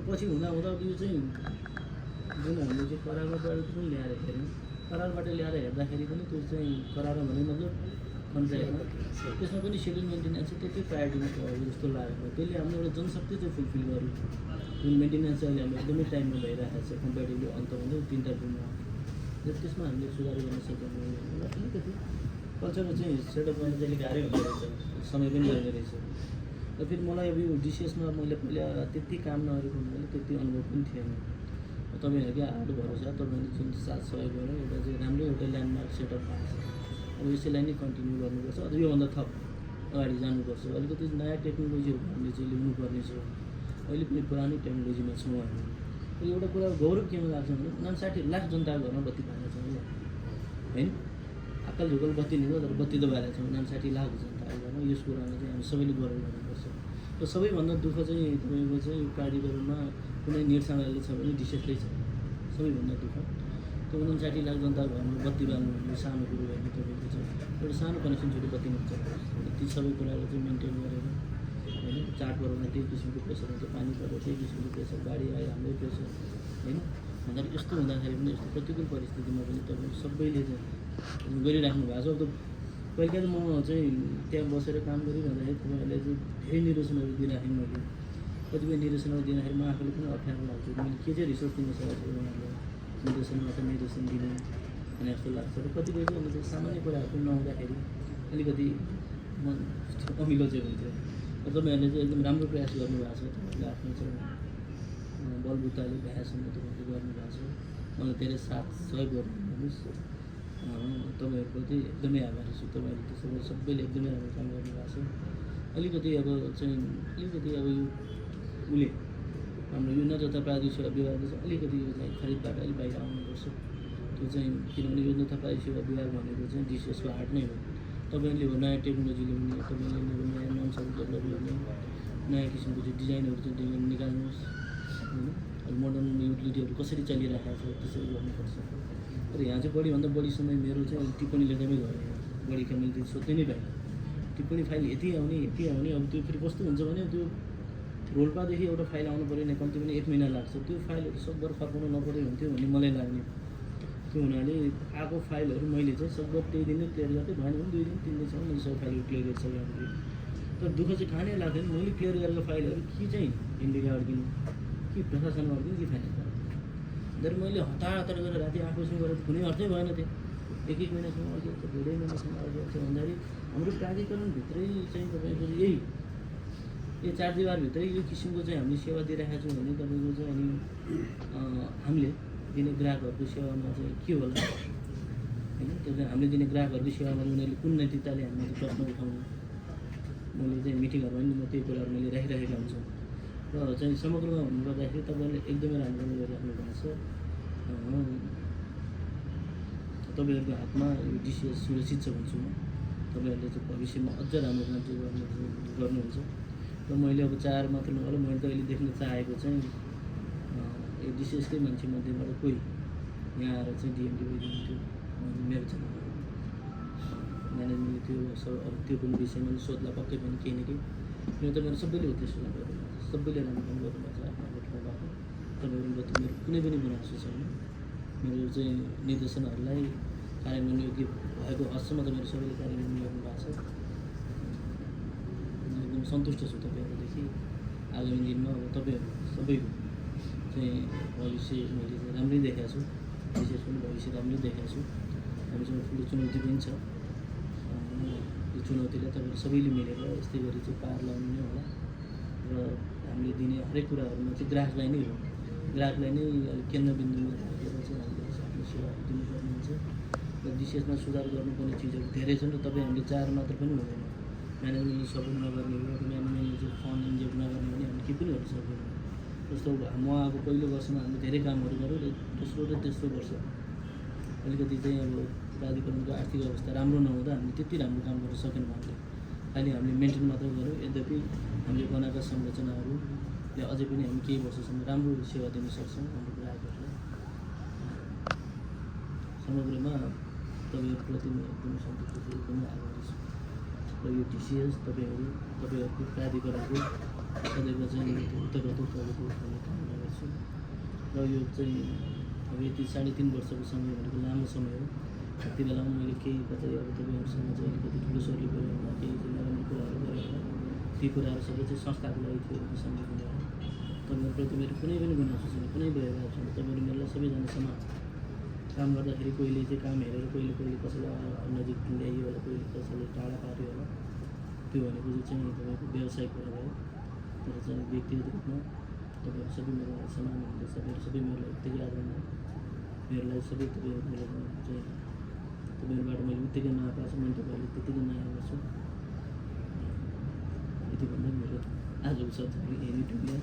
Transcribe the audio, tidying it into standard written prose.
पछि हुँदा यो चाहिँ जुन हामीले चाहिँ करारबाट पनि ल्याएर हेऱ्यौँ, करारबाट ल्याएर हेर्दाखेरि पनि त्यो चाहिँ करार भने मतलब कन्ट्र्याक्टमा त्यसमा पनि सेड्युल मेन्टेनेन्स चाहिँ त्यति प्रायोरिटीमा भयो जस्तो लागेको। त्यसले हाम्रो एउटा जनशक्ति चाहिँ फुलफिल गर्यो। जुन मेन्टेनेन्स चाहिँ अहिले हाम्रो एकदमै टाइममा भइरहेको छ कम्पेरिटिभली अन्त भन्दा 3टा टिममा, त्यसमा हामीले सुधार गर्न सक्यौँ। अलिकति कल्चरमा चाहिँ सेटअप गर्न चाहिँ गाह्रै हुँदो रहेछ, समय पनि लाग्ने रहेछ। र फेरि मलाई अब यो डिसिएसमा मैले पहिला त्यति काम नगरेको हुनाले त्यति अनुभव पनि थिएन। तपाईँहरूकै हात भरोसा, तपाईँहरूले जुन साथ सहयोग गरेर एउटा चाहिँ राम्रो एउटा ल्यान्डमार्क सेटअप भएको छ। अब यसैलाई नै कन्टिन्यू गर्नुपर्छ, अझ योभन्दा थप अगाडि जानुपर्छ। अलिकति नयाँ टेक्नोलोजीहरू हामीले चाहिँ ल्याउनुपर्ने छ। अहिले पनि पुरानै टेक्नोलोजीमा छौँ हामी। एउटा कुरा गौरव केमा लाग्छ भने 59 लाख जनताको घरमा बत्ती पाएका छौँ होइन। आकाल झुकल बत्ती नि हो, तर बत्ती त पाएका छौँ 59 लाख जनताको घरमा। यस कुरामा चाहिँ हामी सबैले गौरव गर्नुपर्छ। र सबैभन्दा दुःख चाहिँ तपाईँको चाहिँ यो प्राधिकरणमा कुनै निर्णय छ भने डिसिएसकै छ सबैभन्दा दुःख। त्यो 59 लाख जनताको घरमा बत्ती बाल्नु भन्ने सानो कुरो होइन। तपाईँको चाहिँ एउटा सानो कनेक्सन छोटो बत्ती हुन्छ। ती सबै कुराहरू चाहिँ मेन्टेन गरेर होइन, चाडपर्वमा त्यही किसिमको प्रेसर हुन्छ, पानी पर्दा त्यही किसिमको प्रेसर, बाढी आयो हाम्रै प्रेसर होइन। भन्दाखेरि यस्तो हुँदाखेरि पनि यस्तो प्रतिकूल परिस्थितिमा पनि तपाईँ सबैले चाहिँ गरिराख्नु भएको छ। अब त पहिला त म चाहिँ त्यहाँ बसेर काम गरिरहँदाखेरि तपाईँहरूले चाहिँ धेरै निर्देशनहरू दिइराखेँ मैले। कतिपय निर्देशनहरू दिँदाखेरि म आफूले पनि अप्ठ्यारो लाग्छ, मैले के चाहिँ रिसोर्स दिन सकेको छु उहाँहरूलाई निर्देशनमा त निर्देशन दिने भने जस्तो लाग्छ। र कतिपय चाहिँ अहिले चाहिँ सामान्य कुराहरू पनि नहुँदाखेरि अलिकति मन अमिलो चाहिँ हुन्थ्यो। र तपाईँहरूले चाहिँ एकदम राम्रो प्रयास गर्नुभएको छ। तपाईँहरूले आफ्नो चाहिँ बलबुताले भ्याएसम्म तपाईँहरूले गर्नुभएको छ। मलाई धेरै साथ सहयोग गर्नुहोस्। तपाईँहरूप्रति एकदमै आभारी छु। तपाईँहरूले त्यसो सबैले एकदमै राम्रो काम गर्नुभएको छ। अलिकति अब चाहिँ अब यो उसले हाम्रो यो न तथा प्राविधिक सेवा विभागले चाहिँ अलिकति यो चाहिँ खरिदबाट अलिक बाहिर आउनुपर्छ। त्यो चाहिँ किनभने यो न तथा प्राविधिक सेवा विभाग भनेको चाहिँ डिसिएसको हार्ट नै हो। तपाईँले हो नयाँ टेक्नोलोजी ल्याउने, तपाईँले नयाँ नर्म्सहरू डेभलप गर्ने, नयाँ किसिमको चाहिँ डिजाइनहरू चाहिँ निकाल्नुहोस् होइन। अब मोडर्न युटिलिटीहरू कसरी चलिरहेको छ त्यसरी गर्नुपर्छ। र यहाँ चाहिँ बढीभन्दा बढी समय मेरो चाहिँ टिप्पणी लेख्दैमै गयो। बढी क्या मैले सोध्दै नै पाइनँ। टिप्पणी फाइल यति आउने अब त्यो फेरि कस्तो हुन्छ भने त्यो रोल्पादेखि एउटा फाइल आउनु पऱ्यो भने कम्ती पनि 1 महिना लाग्छ। त्यो फाइलहरू सकभर फर्काउनु नपऱ्यो हुन्थ्यो भन्ने मलाई लाग्ने। त्यो हुनाले आएको फाइलहरू मैले चाहिँ सकभर त्यही दिन नै क्लियर गर्दै भएन भने 2 दिन 3 दिनसम्म मैले सबै फाइलहरू क्लियर गरिसकेँ। तर दुःख चाहिँ कहाँनिर लाग्दैन, मैले क्लियर गरेको फाइलहरू कि चाहिँ इन्डिका अड्किनु कि प्रशासनमा अड्किनु कि फाइनेन्समा तर मैले हतार गरेर राति आफूसँग गरेर कुनै अर्थै भएन। त्यो 1 महिनासम्म अड्किएको छ, 2.5 महिनासम्म अड्किएको छ भन्दाखेरि हाम्रो प्राधिकरणभित्रै चाहिँ तपाईँको यही 4 दिवारभित्रै यो किसिमको चाहिँ हामीले सेवा दिइरहेका छौँ भने तपाईँको चाहिँ अनि हामीले दिने ग्राहकहरूको सेवामा चाहिँ के होला होइन। त्यो चाहिँ हामीले दिने ग्राहकहरूको सेवामा उनीहरूले कुन नैतिकताले हामीलाई प्रश्न उठाउनु। मैले चाहिँ मिटिङहरूमा पनि म त्यही कुराहरू मैले राखिरहेका हुन्छु। र चाहिँ समग्रमा भन्नुपर्दाखेरि तपाईँहरूले एकदमै राम्रो गरिराख्नु भएको छ। तपाईँहरूको हातमा यो डिसिएस सुरक्षित छ भन्छु म। तपाईँहरूले चाहिँ भविष्यमा अझ राम्रो काम चाहिँ गर्नुहुन्छ। र मैले अब 4 मात्र नभएर मैले त अहिले देख्न चाहेको चाहिँ यो डिसिएसकै मान्छे मध्येबाट कोही यहाँ आएर चाहिँ डिएमडी भइदिन्थ्यो मेरो चाहिँ म्यानेजमेन्टले त्यो पनि विषयमा सोध्ला पक्कै पनि केही न केही। यो त मेरो सबैले उद्देश्य गर्नुभएको छ, सबैले राम्रो काम गर्नुभएको छ आफ्नो ठाउँबाट। तपाईँहरूप्रति मेरो कुनै पनि गुनासो छैन। मेरो चाहिँ निर्देशनहरूलाई कार्यान्वयन योग्य भएको हदसम्म तपाईँहरू सबैले कार्यान्वयन गर्नुभएको छ। एकदम सन्तुष्ट छु तपाईँहरूदेखि। आगामी दिनमा अब तपाईँहरू सबैको चाहिँ भविष्य मैले चाहिँ राम्रै देखाएको छु, विशेष पनि भविष्य राम्रै देखाएको छु। हामीसँग ठुलो चुनौती पनि छ। यो चुनौतीलाई तपाईँहरू सबैले मिलेर यस्तै गरी चाहिँ पार लगाउनु नै होला। र हामीले दिने हरेक कुराहरूमा चाहिँ ग्राहकलाई नै हो, ग्राहकलाई नै अलिक केन्द्रबिन्दुमा राखेर चाहिँ हामीले आफ्नो सेवाहरू दिनुपर्ने हुन्छ। र डिसिएसमा सुधार गर्नुपर्ने चिजहरू धेरै छन्। र तपाईँ हामीले 4 मात्र पनि हुँदैन। म्यानेजमेन्टले सपोर्ट नगर्ने हो, म्यानेजमेन्टले चाहिँ फन्ड इन्जेक्ट नगर्ने भने हामी केही पनि गर्न सक्दैनौँ। जस्तो म आएको पहिलो वर्षमा हामीले धेरै कामहरू गऱ्यौँ। र दोस्रो र तेस्रो वर्ष अलिकति चाहिँ अब प्राधिकरणको आर्थिक अवस्था राम्रो नहुँदा हामीले त्यति राम्रो काम गर्न सकेनौँ। खालि हामीले मेन्टेन मात्र गऱ्यौँ। यद्यपि हामीले बनाएका संरचनाहरूले अझै पनि हामी केही वर्षसम्म राम्रो सेवा दिन सक्छौँ हाम्रो ग्राहकहरूलाई। समग्रमा तपाईँहरूप्रति म एकदमै सन्तुष्ट छु, एकदमै आभारी छु। र यो डिसिएस तपाईँहरूको प्राधिकरणको सदैव चाहिँ उत्तरोत्तर प्रगति गर्ने काम र यो चाहिँ अब यति 3.5 वर्षको समय भनेको लामो समय हो। त्यति बेलामा मैले केही कतै अब तपाईँहरूसँग चाहिँ अलिकति ठुलो स्वरले गऱ्यो होला, केही चाहिँ नराम्रो कुराहरू गरेँ होला, ती कुराहरू सबै चाहिँ संस्थाको लागि थियो भन्ने सम्झिँदै होला। तपाईँहरूप्रति मेरो कुनै पनि गुनासो छैन, कुनै व्यवहार छैन। तपाईँहरू मेरोलाई सबैजना समान। काम गर्दाखेरि कोहीले चाहिँ काम हेरेर कहिले कसैलाई नजिक ल्याइयो होला, कोहीले कसैले टाढा पार्यो होला, त्यो भनेको चाहिँ तपाईँको व्यवसायिक कुरा भयो। तर चाहिँ व्यक्तिगत रूपमा तपाईँहरू सबै मेरो समान हुनुहुन्छ, तपाईँहरू सबै मेरोलाई उत्तिकै आदर मेरोलाई सबै तपाईँहरूले चाहिँ तपाईँहरूबाट मैले उत्तिकै माया पाएको छु, मैले तपाईँहरूले त्यत्तिकै माया गर्छु। यति भन्दा मेरो आजको सत्र हेर्ने टुङ्ग्या